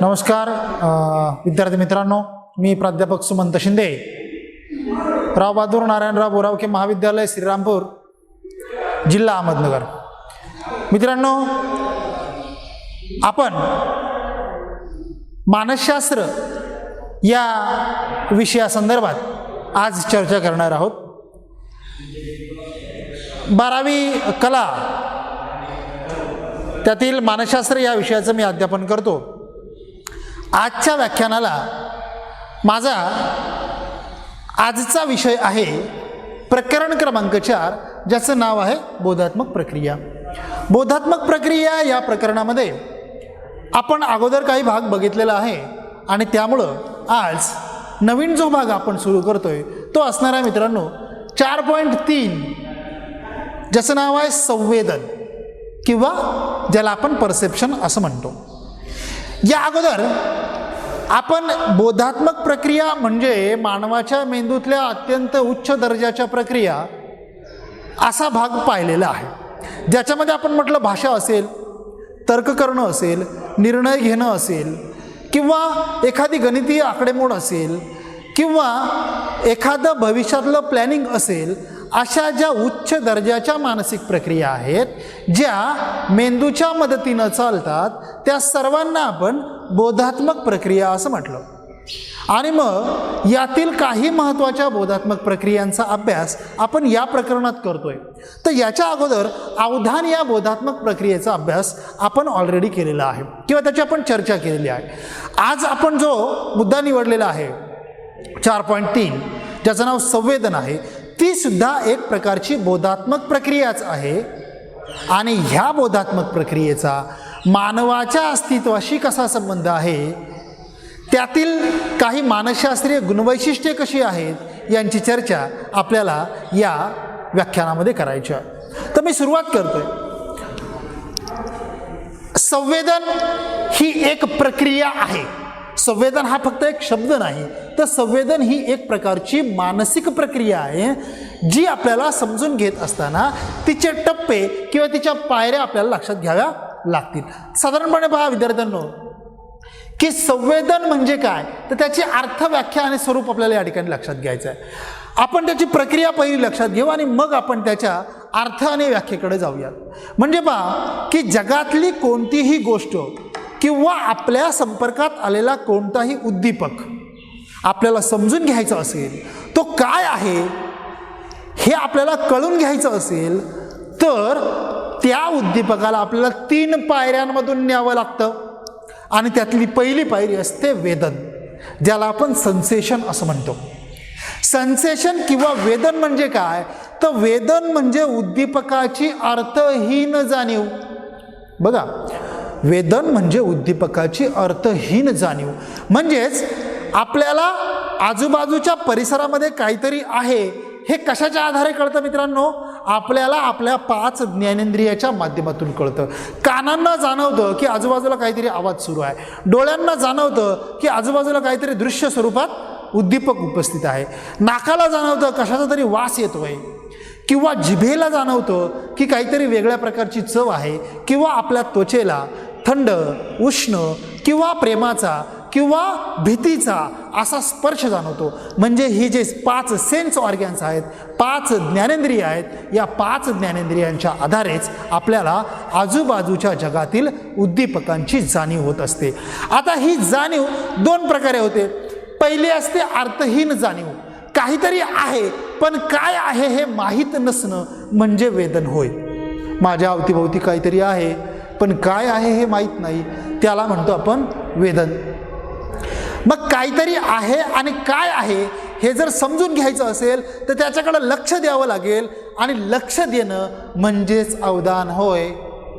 नमस्कार विद्यार्थी मित्रांनो, मी प्राध्यापक सुमंत शिंदे, राव बहादूर नारायणराव बोरावके महाविद्यालय श्रीरामपूर, जिल्हा अहमदनगर। मित्रांनो, आपण मानसशास्त्र या विषयासंदर्भात आज चर्चा करणार आहोत। 12वी कला त्यातील मानसशास्त्र या विषयाचं मी अध्यापन करतो। आजच्या व्याख्यानाला माझा आजचा विषय आहे प्रकरण क्रमांक 4, ज्याचं नाव आहे बोधात्मक प्रक्रिया। बोधात्मक प्रक्रिया या प्रकरणामध्ये आपण अगोदर काही भाग बघितलेला आहे आणि त्यामुळं आज नवीन जो भाग आपण सुरू करतोय तो असणार आहे मित्रांनो 4.3, ज्याचं नाव आहे संवेदन किंवा ज्याला आपण परसेप्शन असं म्हणतो। या अगोदर आपण बोधात्मक प्रक्रिया म्हणजे मानवाच्या मेंदूतल्या अत्यंत उच्च दर्जाच्या प्रक्रिया असा भाग पाहिलेला आहे, ज्याच्यामध्ये आपण म्हटलं भाषा असेल, तर्क करणं असेल, निर्णय घेणं असेल, किंवा एखादी गणितीय आकडेमोड असेल, किंवा एखादं भविष्यातलं प्लॅनिंग असेल, अशा ज्या उच्च दर्जाच्या मानसिक प्रक्रिया आहेत ज्या मेंदूच्या मदतीनं चालतात, त्या सर्वांना आपण बोधात्मक प्रक्रिया असं म्हटलं। आणि मग यातील काही महत्त्वाच्या बोधात्मक प्रक्रियांचा अभ्यास आपण या प्रकरणात करतोय। तर याच्या अगोदर अवधान या बोधात्मक प्रक्रियेचा अभ्यास आपण ऑलरेडी केलेला आहे किंवा त्याची आपण चर्चा केलेली आहे। आज आपण जो मुद्दा निवडलेला आहे 4.3, ज्याचं नाव संवेदन आहे, ती सुद्धा एक प्रकारची बोधात्मक प्रक्रियाच आहे। आणि ह्या बोधात्मक प्रक्रियेचा मानवाच्या अस्तित्वाशी कसा संबंध आहे, त्यातील काही मानसशास्त्रीय गुणवैशिष्ट्ये कशी आहेत, यांची चर्चा आपल्याला या व्याख्यानामध्ये करायची आहे। तर मी सुरुवात करतोय। संवेदन ही एक प्रक्रिया आहे। संवेदन हा फक्त एक शब्द नाही, तर संवेदन ही एक प्रकारची मानसिक प्रक्रिया आहे जी आपल्याला समजून घेत असताना तिचे टप्पे किंवा तिच्या पायऱ्या आपल्याला लक्षात घ्याव्या लागतील। साधारणपणे पहा विद्यार्थ्यांनो, की संवेदन म्हणजे काय, तर त्याची अर्थ, व्याख्या आणि स्वरूप आपल्याला या ठिकाणी लक्षात घ्यायचं आहे। आपण त्याची प्रक्रिया पहिली लक्षात घेऊ आणि मग आपण त्याच्या अर्थ आणि व्याख्येकडे जाऊयात। म्हणजे पहा की जगातली कोणतीही गोष्ट किंवा आपल्या संपर्कात आलेला कोणताही उद्दीपक आपल्याला समजून घ्यायचा असेल, तो काय आहे हे आपल्याला कळून घ्यायचं असेल, तर त्या उद्दीपकाला आपल्याला 3 पायऱ्यांमधून न्यावं लागतं। आणि त्यातली पहिली पायरी असते वेदन, ज्याला आपण सेन्सेशन असं म्हणतो। सेन्सेशन किंवा वेदन म्हणजे काय, तर वेदन म्हणजे उद्दीपकाची अर्थहीन जाणीव। बघा, वेदन म्हणजे उद्दीपकाची अर्थहीन जाणीव, म्हणजेच आपल्याला आजूबाजूच्या परिसरामध्ये काहीतरी आहे हे कशाच्या आधारे कळतं मित्रांनो, आपल्याला आपल्या 5 ज्ञानेंद्रियाच्या माध्यमातून कळतं। कानांना जाणवतं की आजूबाजूला काहीतरी आवाज सुरू आहे, डोळ्यांना जाणवतं की आजूबाजूला काहीतरी दृश्य स्वरूपात उद्दीपक उपस्थित आहे, नाकाला जाणवतं कशाचा तरी वास येतोय, किंवा जिभेला जाणवतं की काहीतरी वेगळ्या प्रकारची चव आहे, किंवा आपल्या त्वचेला थंड, उष्ण किंवा प्रेमाचा किंवा भीतीचा असा स्पर्श जाणवतो। म्हणजे ही जे 5 सेन्स ऑर्गन्स आहेत, 5 ज्ञानेंद्रिय आहेत, या 5 ज्ञानेंद्रियांच्या आधारेच आपल्याला आजूबाजूच्या जगातील उद्दीपकांची जाणीव होत असते। आता ही जाणीव 2 प्रकारे होते। पहिली असते अर्थहीन जाणीव, काहीतरी आहे पण काय आहे हे माहीत नसणं म्हणजे वेदन होय। माझ्या अवतीभोवती काहीतरी आहे पण काय आहे हे माहीत नाही, त्याला म्हणतो आपण वेदन। मग काहीतरी आहे आणि काय आहे हे जर समजून घ्यायचं असेल तर त्याच्याकडे लक्ष द्यावं लागेल, आणि लक्ष देणं म्हणजेच अवधान होय,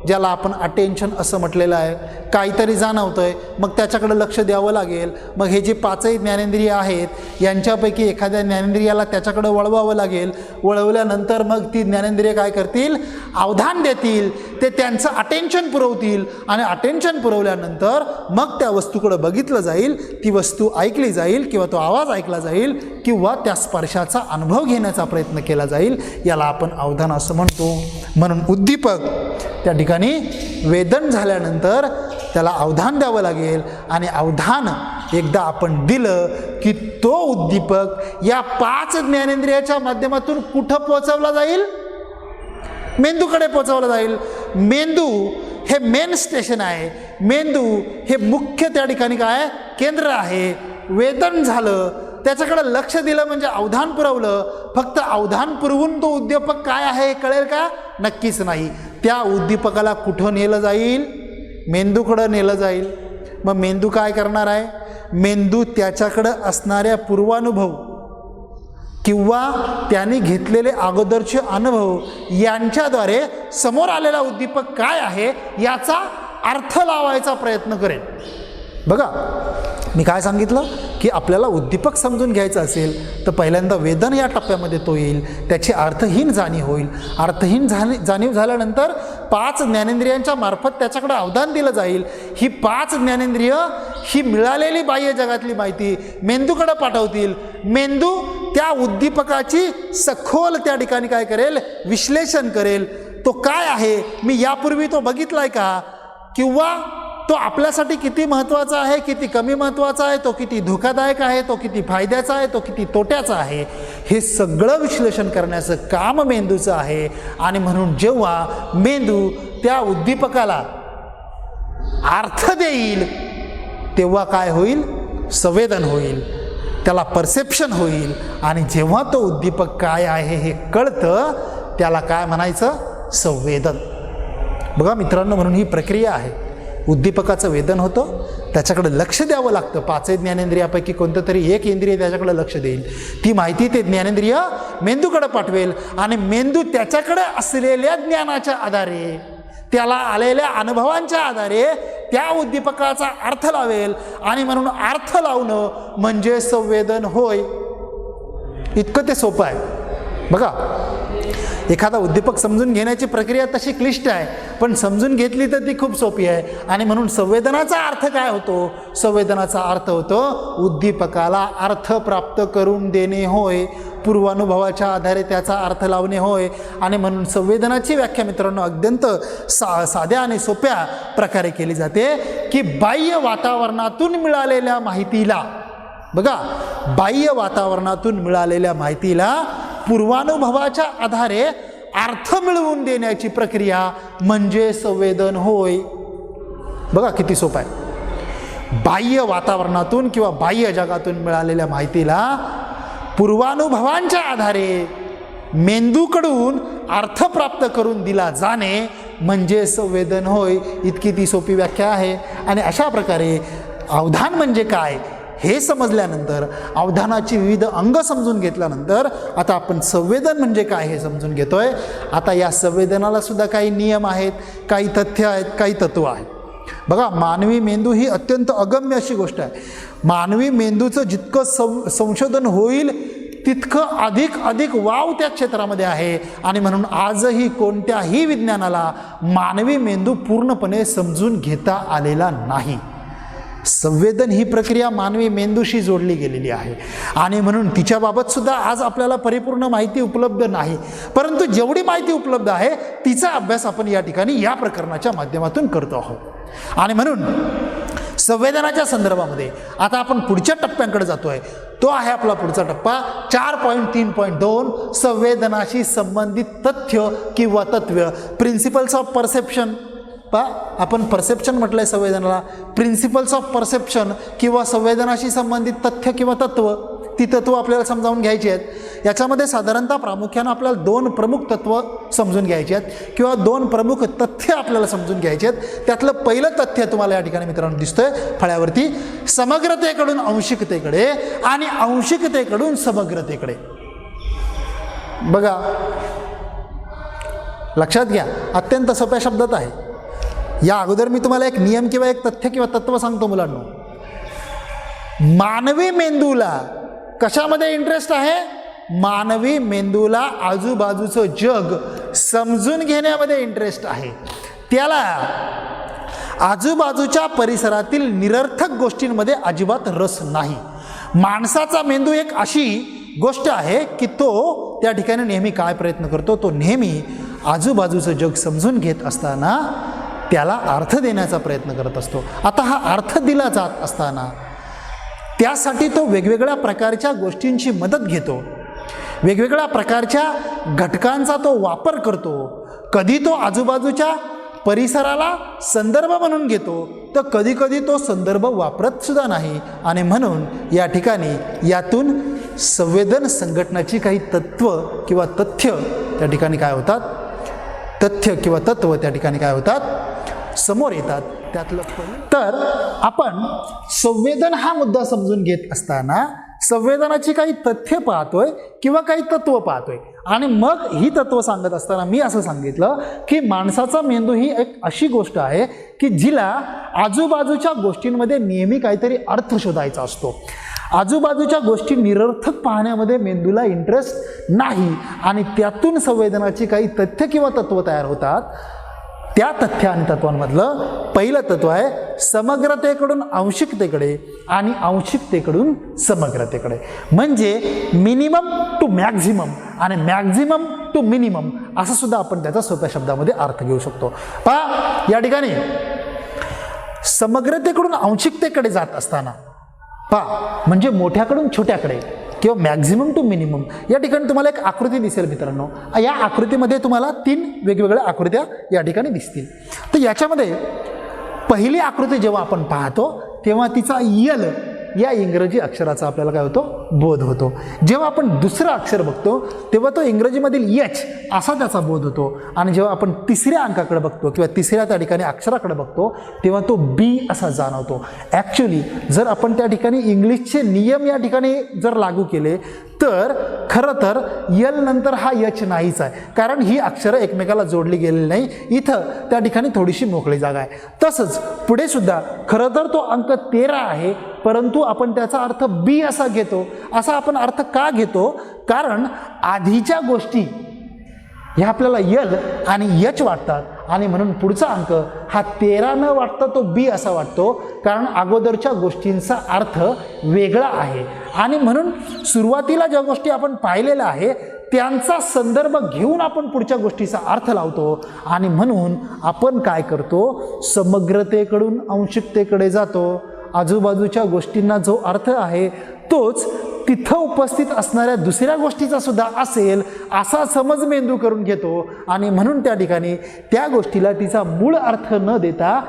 ज्याला आपण अटेन्शन असं म्हटलेलं आहे। काहीतरी जाणवतंय मग त्याच्याकडे लक्ष द्यावं लागेल। मग हे जे 5ही ज्ञानेंद्रिय आहेत यांच्यापैकी एखाद्या ज्ञानेंद्रियाला त्याच्याकडे वळवावं लागेल। वळवल्यानंतर मग ती ज्ञानेंद्रिय काय करतील, अवधान देतील, ते त्यांचं अटेन्शन पुरवतील, आणि अटेन्शन पुरवल्यानंतर मग त्या वस्तूकडे बघितलं जाईल, ती वस्तू ऐकली जाईल किंवा तो आवाज ऐकला जाईल, किंवा त्या स्पर्शाचा अनुभव घेण्याचा प्रयत्न केला जाईल, याला आपण अवधान असं म्हणतो। म्हणून उद्दीपक त्या ठिकाणी वेदन झाल्यानंतर त्याला अवधान द्यावं लागेल आणि अवधान एकदा आपण दिलं की तो उद्दीपक या 5 ज्ञानेंद्रियाच्या माध्यमातून कुठं पोहोचवला जाईल? मेंदूकडे पोहोचवला जाईल. मेंदू हे मेन स्टेशन आहे. मेंदू हे मुख्य त्या ठिकाणी काय केंद्र आहे. वेदन झालं, त्याच्याकडे लक्ष दिलं म्हणजे अवधान पुरवलं. फक्त अवधान पुरवून तो उद्दीपक काय आहे हे कळेल का? नक्कीच नाही. त्या उद्दीपकाला कुठं नेलं जाईल? मेंदूकडं नेलं जाईल. मग मेंदू काय करणार आहे? मेंदू त्याच्याकडं असणाऱ्या पूर्वानुभव किंवा त्यांनी घेतलेले अगोदरचे अनुभव यांच्याद्वारे समोर आलेला उद्दीपक काय आहे याचा अर्थ लावायचा प्रयत्न करेल. बघा, मी काय सांगितलं की आपल्याला उद्दीपक समजून घ्यायचं असेल तर पहिल्यांदा वेदन या टप्प्यामध्ये तो येईल, त्याची अर्थहीन जाणीव होईल. अर्थहीन जाणीव झाल्यानंतर 5 ज्ञानेंद्रियांच्या मार्फत त्याच्याकडे अवधान दिलं जाईल. ही 5 ज्ञानेंद्रिय ही मिळालेली बाह्य जगातली माहिती मेंदूकडे पाठवतील. मेंदू त्या उद्दीपकाची सखोल त्या ठिकाणी काय करेल? विश्लेषण करेल. तो काय आहे, मी यापूर्वी तो बघितलाय का, किंवा तो आपल्यासाठी किती महत्त्वाचा आहे, किती कमी महत्त्वाचा आहे, तो किती धोकादायक आहे, तो किती फायद्याचा आहे, तो किती तोट्याचा आहे, हे सगळं विश्लेषण करण्याचं काम मेंदूचं आहे. आणि म्हणून जेव्हा मेंदू त्या उद्दीपकाला अर्थ देईल तेव्हा काय होईल? संवेदन होईल, त्याला परसेप्शन होईल. आणि जेव्हा तो उद्दीपक काय आहे हे कळतं त्याला काय म्हणायचं? संवेदन. बघा मित्रांनो, म्हणून ही प्रक्रिया आहे. उद्दीपकाचं वेदन होतं, त्याच्याकडे लक्ष द्यावं लागतं. 5 ज्ञानेंद्रियापैकी कोणतं तरी एक इंद्रिय त्याच्याकडे लक्ष देईल. ती माहिती ते ज्ञानेंद्रिय मेंदूकडे पाठवेल आणि मेंदू त्याच्याकडे असलेल्या ज्ञानाच्या आधारे, त्याला आलेल्या अनुभवांच्या आधारे त्या उद्दीपकाचा अर्थ लावेल. आणि म्हणून अर्थ लावणं म्हणजे संवेदन होय. इतकं ते सोपं आहे. बघा, एखादा उद्दीपक समजून घेण्याची प्रक्रिया तशी क्लिष्ट आहे, पण समजून घेतली तर ती खूप सोपी आहे. आणि म्हणून संवेदनाचा अर्थ काय होतो? संवेदनाचा अर्थ होतो उद्दीपकाला अर्थ प्राप्त करून देणे होय, पूर्वानुभवाच्या आधारे त्याचा अर्थ लावणे होय. आणि म्हणून संवेदनाची व्याख्या मित्रांनो अत्यंत साध्या आणि सोप्या प्रकारे केली जाते की बाह्य वातावरणातून मिळालेल्या माहितीला, बघा, बाह्य वातावरणातून मिळालेल्या माहितीला पूर्वानुभवाच्या आधारे अर्थ मिळवून देण्याची प्रक्रिया म्हणजे संवेदन होय. बघा किती सोपं आहे. बाह्य वातावरणातून किंवा बाह्य जगातून मिळालेल्या माहितीला पूर्वानुभवांच्या आधारे मेंदूकडून अर्थ प्राप्त करून दिला जाणे म्हणजे संवेदन होय. इतकी ती सोपी व्याख्या आहे. आणि अशा प्रकारे अवधान म्हणजे काय हे समजल्यानंतर, अवधानाची विविध अंग समजून घेतल्यानंतर आता आपण संवेदन म्हणजे काय हे समजून घेतोय. आता या संवेदनाला सुद्धा काही नियम आहेत, काही तथ्य आहेत, काही तत्व आहेत. बघा, मानवी मेंदू ही अत्यंत अगम्य अशी गोष्ट आहे. मानवी मेंदूचं जितकं संशोधन होईल तितकं अधिक वाव त्या क्षेत्रामध्ये आहे. आणि म्हणून आजही कोणत्याही विज्ञानाला मानवी मेंदू पूर्णपणे समजून घेता आलेला नाही. संवेदन ही प्रक्रिया मानवी मेंदूशी जोडली गेलेली आहे. आणि म्हणून तिच्याबाबत सुद्धा आज आपल्याला परिपूर्ण माहिती उपलब्ध नाही. परंतु जेवढी माहिती उपलब्ध आहे तिचा अभ्यास आपण या ठिकाणी या प्रकरणाच्या माध्यमातून करतो आहोत. आणि म्हणून संवेदनाच्या संदर्भामध्ये आता आपण पुढच्या टप्प्यांकडे जातोय. तो आहे आपला पुढचा टप्पा 4.3.2 संवेदनाशी संबंधित तथ्य किंवा तत्व, प्रिन्सिपल्स ऑफ परसेप्शन. आपण परसेप्शन म्हटलंय संवेदनाला. प्रिन्सिपल्स ऑफ परसेप्शन किंवा संवेदनाशी संबंधित तथ्य किंवा तत्व, ती तत्व आपल्याला समजावून घ्यायची आहेत. याच्यामध्ये साधारणतः प्रामुख्यानं आपल्याला 2 प्रमुख तत्व समजून घ्यायची आहेत किंवा 2 प्रमुख तथ्य आपल्याला समजून घ्यायची आहेत. त्यातलं पहिलं तथ्य तुम्हाला या ठिकाणी मित्रांनो दिसतंय फळ्यावरती, समग्रतेकडून अंशिकतेकडे आणि अंशिकतेकडून समग्रतेकडे. बघा, लक्षात घ्या, अत्यंत सोप्या शब्दात आहे. या अगोदर मी तुम्हाला एक नियम किंवा एक तथ्य किंवा तत्व सांगतो मुलांनो. मानवी मेंदूला कशामध्ये इंटरेस्ट आहे? मानवी मेंदूला आजूबाजूचं जग समजून घेण्यामध्ये इंटरेस्ट आहे. त्याला आजूबाजूच्या परिसरातील निरर्थक गोष्टींमध्ये अजिबात रस नाही. माणसाचा मेंदू एक अशी गोष्ट आहे की तो त्या ठिकाणी नेहमी काय प्रयत्न करतो? तो नेहमी आजूबाजूचं जग समजून घेत असताना त्याला अर्थ देण्याचा प्रयत्न करत असतो. आता हा अर्थ दिला जात असताना त्यासाठी तो वेगवेगळ्या प्रकारच्या गोष्टींची मदत घेतो, वेगवेगळ्या प्रकारच्या घटकांचा तो वापर करतो. कधी तो आजूबाजूच्या परिसराला संदर्भ म्हणून घेतो, तर कधी कधी तो संदर्भ वापरत सुद्धा नाही. आणि म्हणून या ठिकाणी यातून संवेदन संघटनाची काही तत्व किंवा तथ्य त्या ठिकाणी काय होतात, तथ्य किंवा तत्व त्या ठिकाणी काय होतात, समोर येतात. त्यातलं तर आपण संवेदन हा मुद्दा समजून घेत असताना संवेदनाची काही तथ्य पाहतोय किंवा काही तत्व पाहतोय. आणि मग ही तत्व सांगत असताना मी असं सांगितलं की माणसाचा मेंदू ही एक अशी गोष्ट आहे की जिला आजूबाजूच्या गोष्टींमध्ये नेहमी काहीतरी अर्थ शोधायचा असतो. आजूबाजूच्या गोष्टी निरर्थक पाहण्यामध्ये मेंदूला इंटरेस्ट नाही आणि त्यातून संवेदनाची काही तथ्य किंवा तत्व तयार होतात. त्या तथ्य आणि तत्वांमधलं पहिलं तत्व आहे समग्रतेकडून आंशिकतेकडे आणि आंशिकतेकडून समग्रतेकडे. म्हणजे मिनिमम टू मॅक्झिमम आणि मॅक्झिमम टू मिनिमम असं सुद्धा आपण त्याचा सोप्या शब्दामध्ये अर्थ घेऊ शकतो. पहा या ठिकाणी समग्रतेकडून आंशिकतेकडे जात असताना पहा म्हणजे मोठ्याकडून छोट्याकडे किंवा मॅक्झिमम टू मिनिमम. या ठिकाणी तुम्हाला एक आकृती दिसेल मित्रांनो. या आकृतीमध्ये तुम्हाला 3 वेगवेगळ्या आकृत्या या ठिकाणी दिसतील. तर याच्यामध्ये पहिली आकृती जेव्हा आपण पाहतो तेव्हा तिचा यल या इंग्रजी अक्षराचा आपल्याला काय होतो, बोध होतो. जेव्हा आपण दुसरं अक्षर बघतो तेव्हा तो इंग्रजीमधील एच असा त्याचा बोध होतो. आणि जेव्हा आपण तिसऱ्या अंकाकडे बघतो किंवा तिसऱ्या त्या ठिकाणी अक्षराकडे बघतो तेव्हा तो बी असा जाणवतो. ॲक्च्युली जर आपण त्या ठिकाणी इंग्लिशचे नियम या ठिकाणी जर लागू केले तर खरं तर यल नंतर हा यच नाहीच आहे, कारण ही अक्षरं एकमेकाला जोडली गेलेली नाही. इथं त्या ठिकाणी थोडीशी मोकळी जागा आहे. तसंच पुढे सुद्धा खरं तर तो अंक 13 आहे, परंतु आपण त्याचा अर्थ बी असा घेतो. असा आपण अर्थ का घेतो, कारण आधीच्या गोष्टी ह्या आपल्याला यल आणि यच वाटतात आणि म्हणून पुढचा अंक हा 13 न वाटता तो बी असा वाटतो, कारण अगोदरच्या गोष्टींचा अर्थ वेगळा आहे. आणि म्हणून सुरुवातीला ज्या गोष्टी आपण पाहिलेल्या आहे त्यांचा संदर्भ घेऊन आपण पुढच्या गोष्टीचा अर्थ लावतो. आणि म्हणून आपण काय करतो, समग्रतेकडून आंशिकतेकडे जातो. आजूबाजूच्या गोष्टींना जो अर्थ आहे तोच तिथं उपस्थित असणाऱ्या दुसऱ्या गोष्टीचा सुद्धा असेल असा समज मेंदू करून घेतो. आणि म्हणून त्या ठिकाणी त्या गोष्टीला तिचा मूळ अर्थ न देता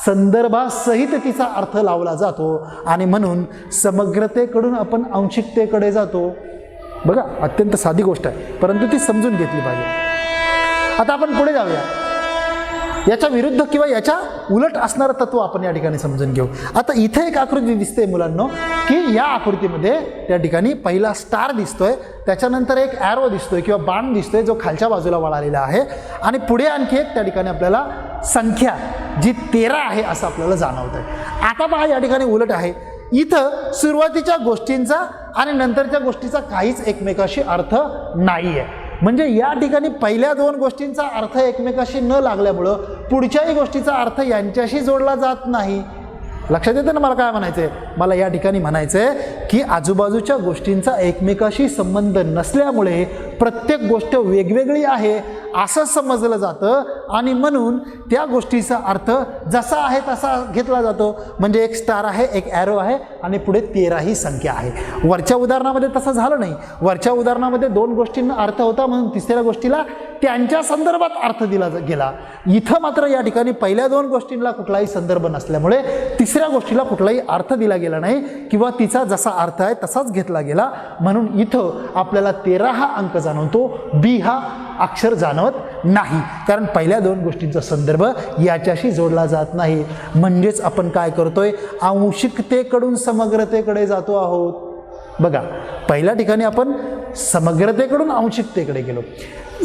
संदर्भासहित तिचा अर्थ लावला जातो. आणि म्हणून समग्रतेकडून आपण आंशिकतेकडे जातो. बघा अत्यंत साधी गोष्ट आहे, परंतु ती समजून घेतली पाहिजे. आता आपण पुढे जाऊया. याच्या विरुद्ध किंवा याच्या उलट असणारं तत्व आपण या ठिकाणी समजून घेऊ. आता इथे एक आकृती दिसते मुलांनो, की या आकृतीमध्ये त्या ठिकाणी पहिला स्टार दिसतोय, त्याच्यानंतर एक ॲरो दिसतोय किंवा बाण दिसतोय जो खालच्या बाजूला वळालेला आहे. आणि पुढे आणखी एक त्या ठिकाणी आपल्याला संख्या जी 13 आहे असं आपल्याला जाणवत आहे. आता पहा या ठिकाणी उलट आहे. इथं सुरुवातीच्या गोष्टींचा आणि नंतरच्या गोष्टीचा काहीच एकमेकाशी अर्थ नाही आहे. म्हणजे या ठिकाणी पहिल्या 2 गोष्टींचा अर्थ एकमेकाशी न लागल्यामुळं पुढच्याही गोष्टीचा अर्थ यांच्याशी जोडला जात नाही. लक्षात येतं ना मला काय म्हणायचं आहे? मला या ठिकाणी म्हणायचं आहे की आजूबाजूच्या गोष्टींचा एकमेकाशी संबंध नसल्यामुळे प्रत्येक गोष्ट वेगवेगळी आहे असं समजलं जातं. आणि म्हणून त्या गोष्टीचा अर्थ जसा आहे तसा घेतला जातो. म्हणजे एक स्टार आहे, एक ॲरो आहे आणि पुढे 13 ही संख्या आहे. वरच्या उदाहरणामध्ये तसं झालं नाही. वरच्या उदाहरणामध्ये 2 गोष्टींना अर्थ होता म्हणून तिसऱ्या गोष्टीला त्यांच्या संदर्भात अर्थ दिला गेला. इथं मात्र या ठिकाणी पहिल्या 2 गोष्टींना कुठलाही संदर्भ नसल्यामुळे तिसऱ्या गोष्टीला कुठलाही अर्थ दिला गेला नाही किंवा तिचा जसा अर्थ आहे तसाच घेतला गेला. म्हणून इथं आपल्याला 13 हा अंक जाणवतो, बी हा अक्षर जाणवत नाही, कारण पहिल्या 2 गोष्टींचा संदर्भ याच्याशी जोडला जात नाही. म्हणजेच आपण काय करतोय, आंशिकतेकडून समग्रतेकडे जातो आहोत. बघा पहिल्या ठिकाणी आपण समग्रतेकडून आंशिकतेकडे गेलो,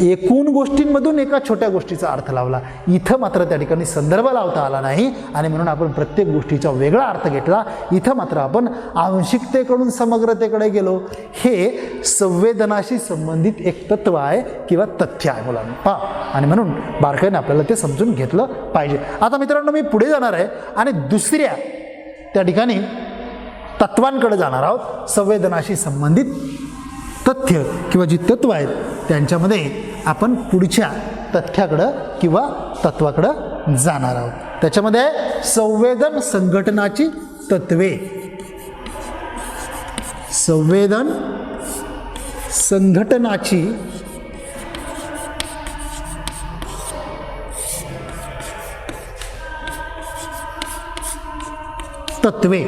एकूण गोष्टींमधून एका छोट्या गोष्टीचा अर्थ लावला. इथं मात्र त्या ठिकाणी संदर्भ लावता आला नाही आणि म्हणून आपण प्रत्येक गोष्टीचा वेगळा अर्थ घेतला. इथं मात्र आपण आंशिकतेकडून समग्रतेकडे गेलो. हे संवेदनाशी संबंधित एक तत्व आहे किंवा तथ्य आहे मुलांना पहा. आणि म्हणून बारकाईने आपल्याला ते समजून घेतलं पाहिजे. आता मित्रांनो मी पुढे जाणार आहे आणि दुसऱ्या त्या ठिकाणी तत्वांकडे जाणार आहोत. संवेदनाशी संबंधित तथ्य किंवा जी तत्व आहेत त्यांच्यामध्ये आपण पुढच्या तथ्याकडं किंवा तत्वाकडं जाणार आहोत. त्याच्यामध्ये आहे संवेदन संघटनाची तत्वे. संवेदन संघटनाची तत्वे.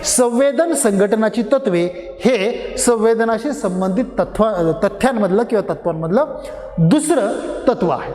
संवेदन संघटनाची तत्वे हे संवेदनाशी संबंधित तथ्यांमधलं किंवा तत्वांमधलं दुसरं तत्व आहे.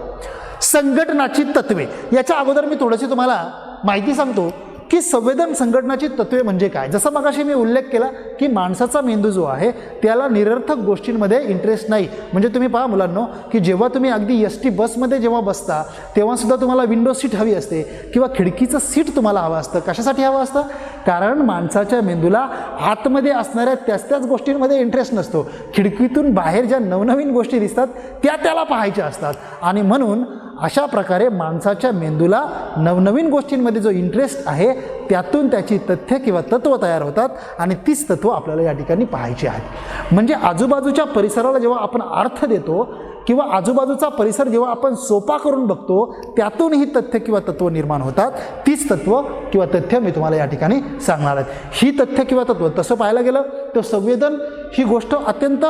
संघटनाची तत्वे याच्या अगोदर मी थोडीशी तुम्हाला माहिती सांगतो की संवेदन संघटनाची तत्वे म्हणजे काय. जसं मगाशी मी उल्लेख केला की माणसाचा मेंदू जो आहे त्याला निरर्थक गोष्टींमध्ये इंटरेस्ट नाही. म्हणजे तुम्ही पहा मुलांनो की जेव्हा तुम्ही अगदी एस-टी बसमध्ये जेव्हा बसता तेव्हा सुद्धा तुम्हाला विंडो सीट हवी असते किंवा खिडकीचं सीट तुम्हाला हवं असतं. कशासाठी हवं असतं? कारण माणसाच्या मेंदूला आतमध्ये असणाऱ्या त्याच गोष्टींमध्ये इंटरेस्ट नसतो. खिडकीतून बाहेर ज्या नवनवीन गोष्टी दिसतात त्या त्याला पाहायच्या असतात. आणि म्हणून अशा प्रकारे माणसाच्या मेंदूला नवनवीन गोष्टींमध्ये जो इंटरेस्ट आहे त्यातून त्याची तथ्य किंवा तत्व तयार होतात आणि तीच तत्व आपल्याला या ठिकाणी पाहायची आहेत. म्हणजे आजूबाजूच्या परिसराला जेव्हा आपण अर्थ देतो किंवा आजूबाजूचा परिसर जेव्हा आपण सोपा करून बघतो त्यातून ही तथ्य किंवा तत्व निर्माण होतात. तीच तत्व किंवा तथ्य मी तुम्हाला या ठिकाणी सांगणार आहे. ही तथ्य किंवा तत्व तसं पाहायला गेलं तर संवेदन ही गोष्ट अत्यंत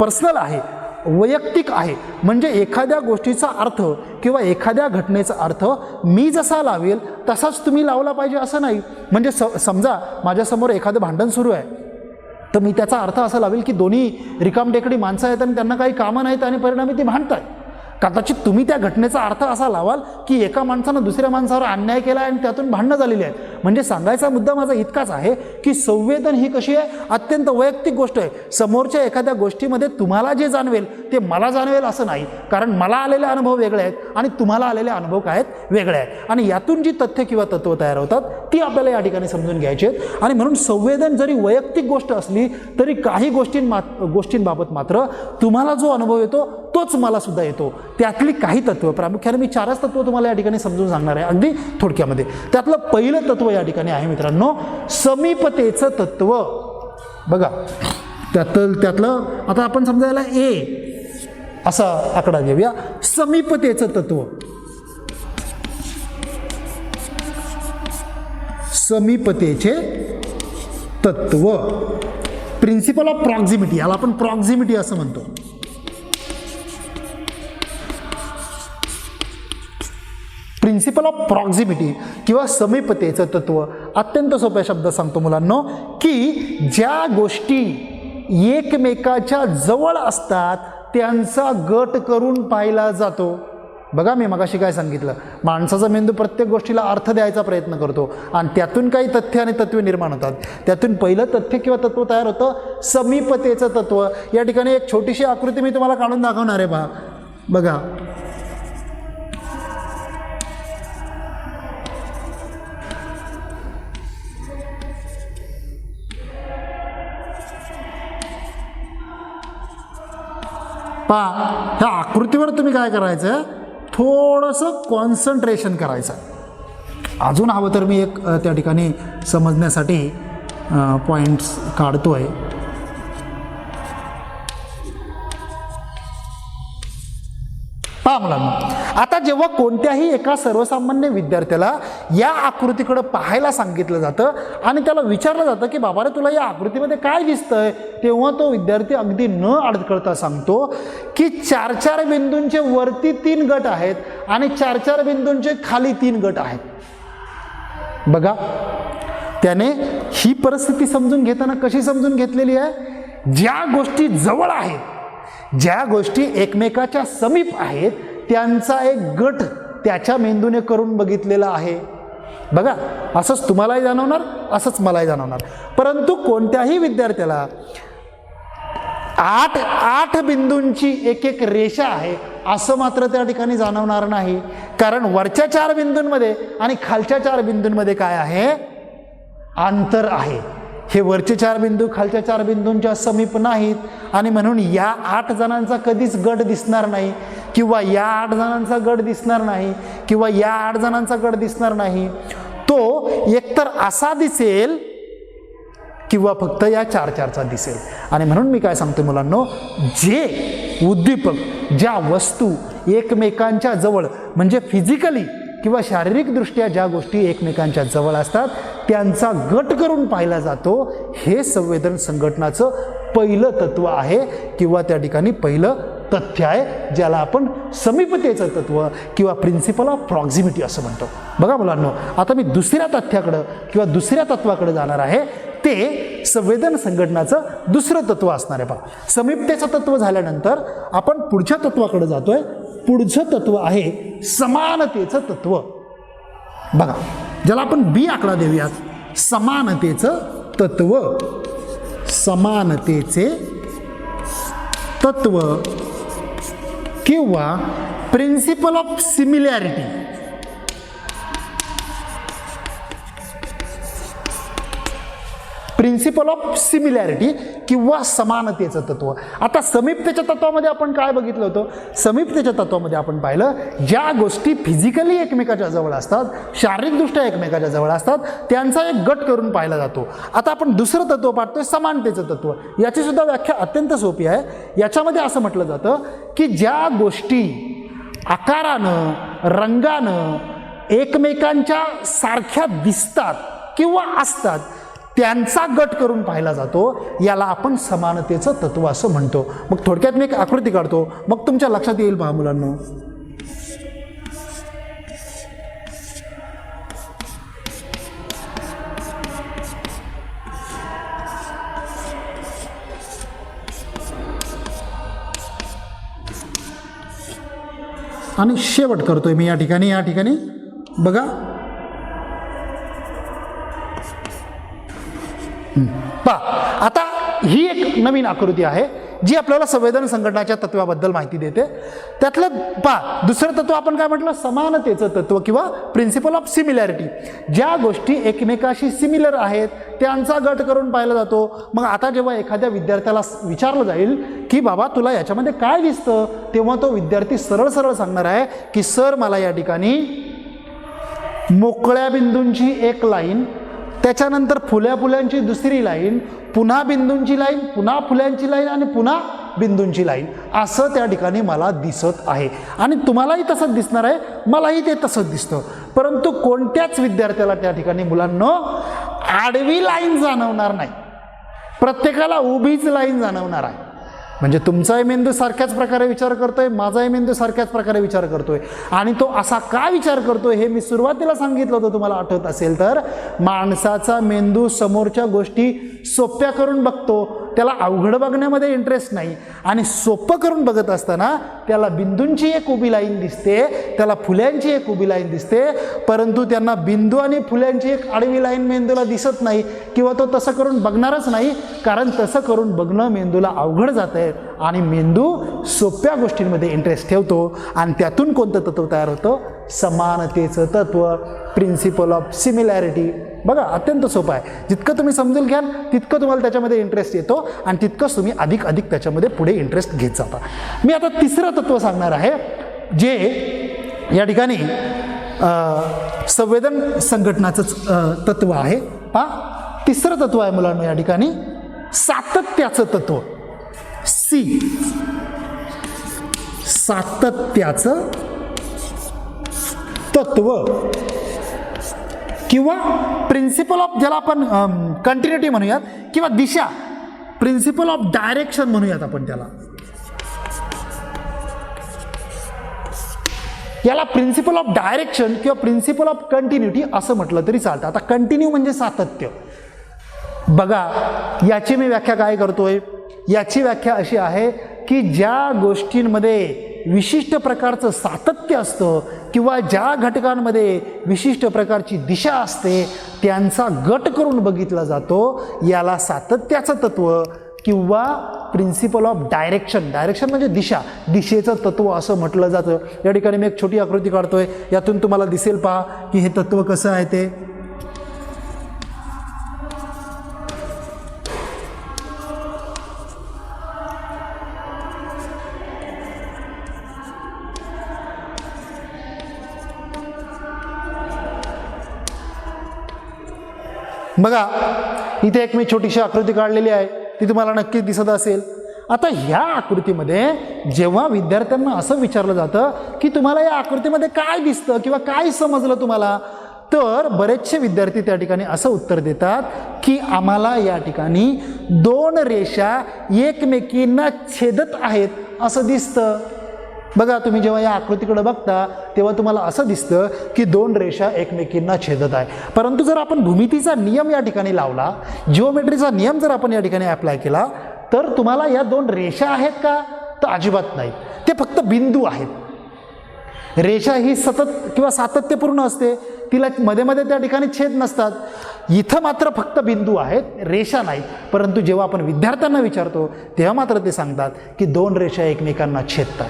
पर्सनल आहे, वैयक्तिक आहे. म्हणजे एखाद्या गोष्टीचा अर्थ किंवा एखाद्या घटनेचा अर्थ मी जसा लावेल तसाच तुम्ही लावला पाहिजे असं नाही. म्हणजे समजा माझ्यासमोर एखादं भांडण सुरू आहे तर मी त्याचा अर्थ असा लावेल की दोन्ही रिकामटेकडी माणसं आहेत आणि त्यांना काही कामं नाहीत आणि परिणामी ती भांडतात. कदाचित तुम्ही त्या घटनेचा अर्थ असा लावाल की एका माणसानं दुसऱ्या माणसावर अन्याय केला आणि त्यातून भांडणं झालेली आहेत. म्हणजे सांगायचा मुद्दा माझा इतकाच आहे की संवेदन ही कशी आहे, अत्यंत वैयक्तिक गोष्ट आहे. समोरच्या एखाद्या गोष्टीमध्ये तुम्हाला जे जाणवेल ते मला जाणवेल असं नाही. कारण मला आलेले अनुभव वेगळे आहेत आणि तुम्हाला आलेले अनुभव काय आहेत, वेगळे आहेत. आणि यातून जी तथ्य किंवा तत्व तयार होतात ती आपल्याला या ठिकाणी समजून घ्यायची आहेत. आणि म्हणून संवेदन जरी वैयक्तिक गोष्ट असली तरी काही गोष्टींबाबत मात्र तुम्हाला जो अनुभव येतो तोच मला सुद्धा येतो. त्यातली काही तत्व, प्रामुख्याने मी 4च तत्व तुम्हाला या ठिकाणी समजून सांगणार आहे अगदी थोडक्यामध्ये. त्यातलं पहिलं तत्व या ठिकाणी आहे मित्रांनो समीपतेचं तत्व. बघा त्यातलं आता आपण समजायला ए असा आकडा घेऊया. समीपतेचं तत्व. समीपतेचे तत्व. प्रिन्सिपल ऑफ प्रॉक्झिमिटी, याला आपण प्रॉक्झिमिटी असं म्हणतो. प्रिन्सिपल ऑफ प्रॉक्झिमिटी किंवा समीपतेचं तत्व अत्यंत सोप्या शब्दात सांगतो मुलांनो की ज्या गोष्टी एकमेकाच्या जवळ असतात त्यांचा गट करून पाहिला जातो. बघा मी मगाशी काय सांगितलं, माणसाचा मेंदू प्रत्येक गोष्टीला अर्थ द्यायचा प्रयत्न करतो आणि त्यातून काही तथ्य आणि तत्वे निर्माण होतात. त्यातून पहिलं तथ्य किंवा तत्व तयार होतं समीपतेचं तत्व. या ठिकाणी एक छोटीशी आकृती मी तुम्हाला काढून दाखवणार आहे. बघा ह्या आकृतीवर तुम्ही काय करायचं, थोडंसं कॉन्सन्ट्रेशन करायचं. अजून हवं तर मी एक त्या ठिकाणी समजण्यासाठी पॉइंट्स काढतोय. पहा मुलांनो, आता जेव्हा कोणत्याही एका सर्वसामान्य विद्यार्थ्याला या आकृतीकडे पाहायला सांगितलं जातं आणि त्याला विचारलं जातं की बाबा रे तुला या आकृतीमध्ये काय दिसतंय, तेव्हा तो विद्यार्थी अगदी न अडखळता सांगतो की 4-4 बिंदूंचे वरती 3 गट आहेत आणि 4-4 बिंदूंचे खाली 3 गट आहेत. बघा त्याने ही परिस्थिती समजून घेताना कशी समजून घेतलेली आहे, ज्या गोष्टी जवळ आहेत, ज्या गोष्टी एकमेकाच्या समीप आहेत त्यांचा एक गट त्याच्या मेंदूने करून बघितलेला आहे. बघा असंच तुम्हालाही जाणवणार, असंच मलाही जाणवणार. परंतु कोणत्याही विद्यार्थ्याला 8 बिंदूंची एक रेषा आहे असं मात्र त्या ठिकाणी जाणवणार नाही. कारण वरच्या 4 बिंदूंमध्ये आणि खालच्या 4 बिंदूंमध्ये काय आहे, अंतर आहे. हे वरचे 4 बिंदू खालच्या 4 बिंदूंच्या समीप नाहीत आणि म्हणून या 8 जणांचा कधीच गट दिसणार नाही किंवा या 8 जणांचा गट दिसणार नाही किंवा या 8 जणांचा गट दिसणार नाही. तो एकतर असा दिसेल किंवा फक्त या 4-4चा दिसेल. आणि म्हणून मी काय सांगतो मुलांनो, जे उद्दीपक, ज्या वस्तू एकमेकांच्या जवळ म्हणजे फिजिकली किंवा शारीरिकदृष्ट्या ज्या गोष्टी एकमेकांच्या जवळ असतात त्यांचा गट करून पाहिला जातो, हे संवेदन संघटनाचं पहिलं तत्व आहे किंवा त्या ठिकाणी पहिलं तथ्य आहे, ज्याला आपण समीपतेचं तत्व किंवा प्रिन्सिपल ऑफ प्रॉक्झिमिटी असं म्हणतो. बघा मुलांनो, आता मी दुसऱ्या तथ्याकडं किंवा दुसऱ्या तत्वाकडे जाणार आहे. ते संवेदन संघटनाचं दुसरं तत्व असणार आहे. पहा, समीपतेचं तत्व झाल्यानंतर आपण पुढच्या तत्वाकडे जातोय. पुढचं तत्व आहे समानतेचं तत्व. बघा, ज्याला आपण बी आकडा देऊयात. समानतेचं तत्व, समानतेचे तत्व किंवा principle of similarity. Principle of similarity किंवा समानतेचं तत्व. आता समीपतेच्या तत्वामध्ये आपण काय बघितलं होतं? समीपतेच्या तत्वामध्ये आपण पाहिलं, ज्या गोष्टी फिजिकली एकमेकाच्या जवळ असतात, शारीरिकदृष्ट्या एकमेकाच्या जवळ असतात, त्यांचा एक गट करून पाहिला जातो. आता आपण दुसरं तत्व पाहतोय, समानतेचं तत्व. याची सुद्धा व्याख्या अत्यंत सोपी आहे. याच्यामध्ये असं म्हटलं जातं की ज्या गोष्टी आकारानं, रंगानं एकमेकांच्या सारख्या दिसतात किंवा असतात त्यांचा गट करून पाहिला जातो, याला आपण समानतेचं तत्व असं म्हणतो. मग थोडक्यात मी एक आकृती काढतो, मग तुमच्या लक्षात येईल. पहा मुलांनो, आणि शेवट करतोय मी या ठिकाणी बघा. पहा, आता ही एक नवीन आकृती आहे जी आपल्याला संवेदन संघटनाच्या तत्वाबद्दल माहिती देते. त्यातलं पहा, दुसरं तत्व आपण काय म्हटलं? समानतेचं तत्व किंवा प्रिन्सिपल ऑफ सिमिलॅरिटी. ज्या गोष्टी एकमेकाशी सिमिलर आहेत त्यांचा गट करून पाहिला जातो. मग आता जेव्हा एखाद्या विद्यार्थ्याला विचारलं जाईल की बाबा तुला याच्यामध्ये काय दिसतं, तेव्हा तो विद्यार्थी सरळ सरळ सांगणार आहे की सर, मला या ठिकाणी मोकळ्या बिंदूंची एक लाईन, त्याच्यानंतर फुल्यांची दुसरी लाईन, पुन्हा बिंदूंची लाईन, पुन्हा फुल्यांची लाईन आणि पुन्हा बिंदूंची लाईन, असं त्या ठिकाणी मला दिसत आहे. आणि तुम्हालाही तसंच दिसणार आहे, मलाही ते तसंच दिसतं. परंतु कोणत्याच विद्यार्थ्याला त्या ठिकाणी मुलांनो आडवी लाईन जाणवणार नाही, प्रत्येकाला उभीच लाईन जाणवणार आहे. म्हणजे तुमचाही मेंदू सारख्याच प्रकारे विचार करतोय, माझाही मेंदू सारख्याच प्रकारे विचार करतोय. आणि तो असा का विचार करतोय हे मी सुरुवातीला सांगितलं होतं, तुम्हाला आठवत असेल तर. माणसाचा मेंदू समोरच्या गोष्टी सोप्या करून बघतो, त्याला अवघड बघण्यामध्ये इंटरेस्ट नाही. आणि सोपं करून बघत असताना त्याला बिंदूंची एक उभी लाईन दिसते, त्याला फुल्यांची एक उभी लाईन दिसते, परंतु त्यांना बिंदू आणि फुल्यांची एक आडवी लाईन मेंदूला दिसत नाही, किंवा तो तसं करून बघणारच नाही, कारण तसं करून बघणं मेंदूला अवघड जात आहे. आणि मेंदू सोप्या गोष्टींमध्ये इंटरेस्ट ठेवतो. आणि त्यातून कोणतं तत्व तयार होतं? समानतेचं तत्व, प्रिन्सिपल ऑफ सिमिलॅरिटी. बघा, अत्यंत सोपं आहे. जितकं तुम्ही समजून घ्याल तितकं तुम्हाला त्याच्यामध्ये इंटरेस्ट येतो आणि तितकंच तुम्ही अधिक त्याच्यामध्ये पुढे इंटरेस्ट घेत जाता. मी आता तिसरं तत्व सांगणार आहे, जे या ठिकाणी संवेदन संघटनाचं तत्व आहे. पहा, तिसरं तत्व आहे मुलांना या ठिकाणी सातत्याचं तत्व. सी, सातत्याचं तत्व किंवा प्रिन्सिपल ऑफ, ज्याला आपण कंटिन्युटी म्हणूयात किंवा दिशा, प्रिन्सिपल ऑफ डायरेक्शन म्हणूयात आपण त्याला. याला प्रिन्सिपल ऑफ डायरेक्शन किंवा प्रिन्सिपल ऑफ कंटिन्युटी असं म्हटलं तरी चालतं. आता कंटिन्यू म्हणजे सातत्य. बघा, याची मी व्याख्या काय करतोय? याची व्याख्या अशी आहे की ज्या गोष्टींमध्ये विशिष्ट प्रकारचं सातत्य असतं किंवा ज्या घटकांमध्ये विशिष्ट प्रकारची दिशा असते त्यांचा गट करून बघितला जातो, याला सातत्याचं तत्व किंवा प्रिन्सिपल ऑफ डायरेक्शन. डायरेक्शन म्हणजे दिशा, दिशेचं तत्व असं म्हटलं जातं. या ठिकाणी मी एक छोटी आकृती काढतोय, यातून तुम्हाला दिसेल पहा की हे तत्व कसं आहे ते. बघा, इथे एक मी छोटीशी आकृती काढलेली आहे, ती तुम्हाला नक्कीच दिसत असेल. आता ह्या आकृतीमध्ये जेव्हा विद्यार्थ्यांना असं विचारलं जातं की तुम्हाला या आकृतीमध्ये काय दिसतं किंवा काय समजलं तुम्हाला, तर बरेचसे विद्यार्थी त्या ठिकाणी असं उत्तर देतात की आम्हाला या ठिकाणी दोन रेषा एकमेकींना छेदत आहेत असं दिसतं. बघा, तुम्ही जेव्हा या आकृतीकडे बघता तेव्हा तुम्हाला असं दिसतं की दोन रेषा एकमेकींना छेदत आहे. परंतु जर आपण भूमितीचा नियम या ठिकाणी लावला, जिओमेट्रीचा नियम जर आपण या ठिकाणी अप्लाय केला, तर तुम्हाला या दोन रेषा आहेत का, तर अजिबात नाहीत. ते फक्त बिंदू आहेत. रेषा ही सतत किंवा सातत्यपूर्ण असते, तिला मध्ये मध्ये त्या ठिकाणी छेद नसतात. इथं मात्र फक्त बिंदू आहेत, रेषा नाहीत. परंतु जेव्हा आपण विद्यार्थ्यांना विचारतो तेव्हा मात्र ते सांगतात की दोन रेषा एकमेकांना छेदतात.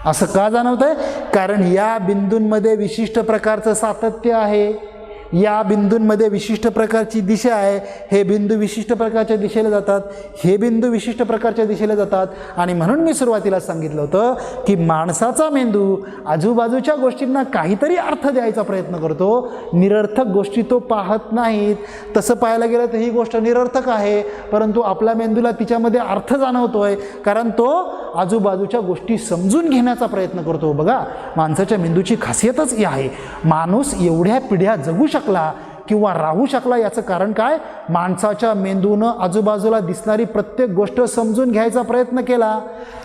असं का जाणवत आहे? कारण या बिंदूंमध्ये विशिष्ट प्रकारचं सातत्य आहे, या बिंदूंमध्ये विशिष्ट प्रकारची दिशा आहे. हे बिंदू विशिष्ट प्रकारच्या दिशेला जातात, हे बिंदू विशिष्ट प्रकारच्या दिशेला जातात. आणि म्हणून मी सुरुवातीला सांगितलं होतं की माणसाचा मेंदू आजूबाजूच्या गोष्टींना काहीतरी अर्थ द्यायचा प्रयत्न करतो, निरर्थक गोष्टी तो पाहत नाहीत. तसं पाहायला गेलं तर ही गोष्ट निरर्थक आहे, परंतु आपल्या मेंदूला तिच्यामध्ये अर्थ जाणवतोय, कारण तो आजूबाजूच्या गोष्टी समजून घेण्याचा प्रयत्न करतो. बघा, माणसाच्या मेंदूची खासियतच ही आहे. माणूस एवढ्या पिढ्या जगू शकला किंवा राहू शकला याचं कारण काय? माणसाच्या मेंदूनं आजूबाजूला दिसणारी प्रत्येक गोष्ट समजून घ्यायचा प्रयत्न केला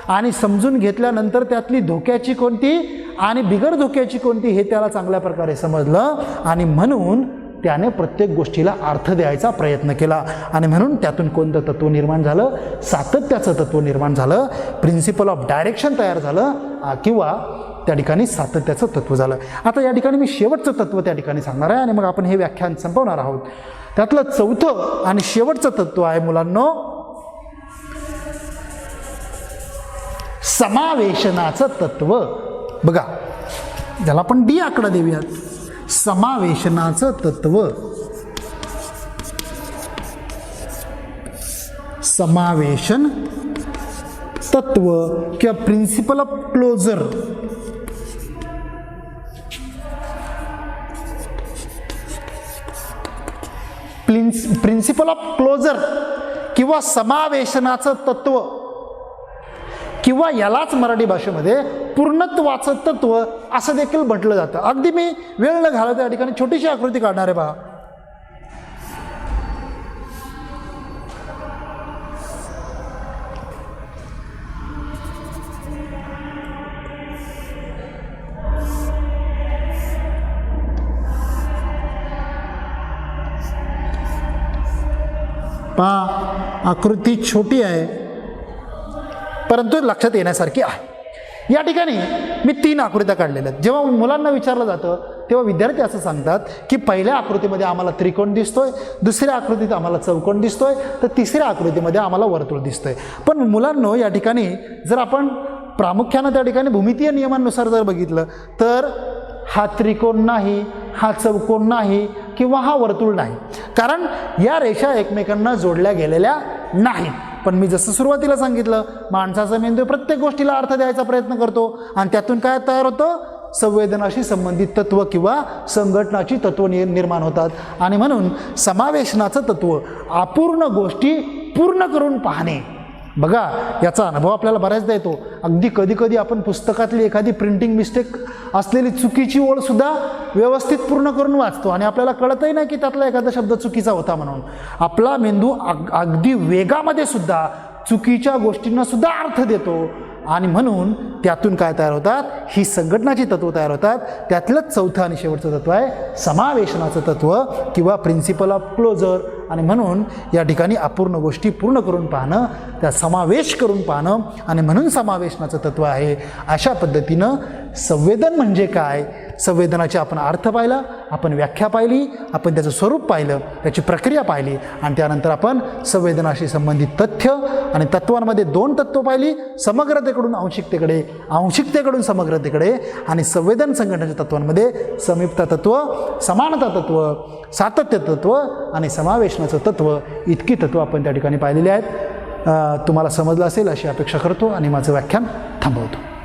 आणि समजून घेतल्यानंतर त्यातली धोक्याची कोणती आणि बिगर धोक्याची कोणती हे त्याला चांगल्या प्रकारे समजलं आणि म्हणून त्याने प्रत्येक गोष्टीला अर्थ द्यायचा प्रयत्न केला. आणि म्हणून त्यातून कोणतं तत्व निर्माण झालं? सातत्याचं तत्व निर्माण झालं, प्रिन्सिपल ऑफ डायरेक्शन तयार झालं किंवा त्या ठिकाणी सातत्याचं तत्व झालं. आता या ठिकाणी मी शेवटचं तत्व त्या ठिकाणी सांगणार आहे आणि मग आपण हे व्याख्यान संपवणार आहोत. त्यातलं चौथं आणि शेवटचं तत्व आहे मुलांनो, समावेशनाचं तत्व. बघा, ज्याला आपण डी आकडा देऊयात, समावेशनाचं तत्व. समावेशन तत्व किंवा principle of closure. Principle of closure किंवा समावेशनाचं तत्व किंवा यालाच मराठी भाषेमध्ये पूर्णत्वाचं तत्व असं देखील म्हटलं जातं. अगदी मी वेळ न घालवता या ठिकाणी छोटीशी आकृती काढणार आहे पहा. पहा, आकृती छोटी आहे परंतु लक्षात येण्यासारखी आहे. या ठिकाणी मी 3 आकृत्या काढलेल्या आहेत. जेव्हा मुलांना विचारलं जातं तेव्हा विद्यार्थी असं सांगतात की पहिल्या आकृतीमध्ये आम्हाला त्रिकोण दिसतोय, दुसऱ्या आकृतीत आम्हाला चौकोन दिसतोय, तर तिसऱ्या आकृतीमध्ये आम्हाला वर्तुळ दिसतोय. पण मुलांनो, या ठिकाणी जर आपण प्रामुख्यानं त्या ठिकाणी भूमितीय नियमांनुसार जर बघितलं तर हा त्रिकोण नाही, हा चौकोन नाही किंवा हा वर्तुळ नाही, कारण या रेषा एकमेकांना जोडल्या गेलेल्या नाहीत. पण मी जसं सुरुवातीला सांगितलं, माणसाचा मेंदू प्रत्येक गोष्टीला अर्थ द्यायचा प्रयत्न करतो आणि त्यातून काय तयार होतं? संवेदनाशी संबंधित तत्व किंवा संघटनाची तत्व निर्माण होतात. आणि म्हणून समावेशनाचं तत्व अपूर्ण गोष्टी पूर्ण करून पाहणे. बघा, याचा अनुभव आपल्याला बऱ्याचदा येतो. अगदी कधी कधी आपण पुस्तकातली एखादी प्रिंटिंग मिस्टेक असलेली चुकीची ओळसुद्धा व्यवस्थित पूर्ण करून वाचतो आणि आपल्याला कळतही नाही की त्यातला एखादा शब्द चुकीचा होता म्हणून. आपला मेंदू अगदी वेगामध्ये सुद्धा चुकीच्या गोष्टींना सुद्धा अर्थ देतो आणि म्हणून त्यातून काय तयार होतात? ही संघटनाची तत्व तयार होतात. त्यातलंच चौथं आणि शेवटचं तत्व आहे समावेशनाचं तत्व किंवा प्रिन्सिपल ऑफ क्लोजर. आणि म्हणून या ठिकाणी अपूर्ण गोष्टी पूर्ण करून पाहणं, त्या समावेश करून पाहणं आणि म्हणून समावेशनाचं तत्व आहे. अशा पद्धतीनं संवेदन म्हणजे काय, संवेदनाचे आपण अर्थ पाहिला, आपण व्याख्या पाहिली, आपण त्याचं स्वरूप पाहिलं, त्याची प्रक्रिया पाहिली आणि त्यानंतर आपण संवेदनाशी संबंधित तथ्य आणि तत्वांमध्ये 2 तत्व पाहिली, समग्रतेकडून आंशिकतेकडे, आंशिकतेकडून समग्रतेकडे. आणि संवेदन संघटनाच्या तत्वांमध्ये समीपता तत्व, समानता तत्व, सातत्य तत्व आणि समावेशनाचं तत्व, इतकी तत्व आपण त्या ठिकाणी पाहिलेली आहेत. तुम्हाला समजलं असेल अशी अपेक्षा करतो आणि माझं व्याख्यान थांबवतो.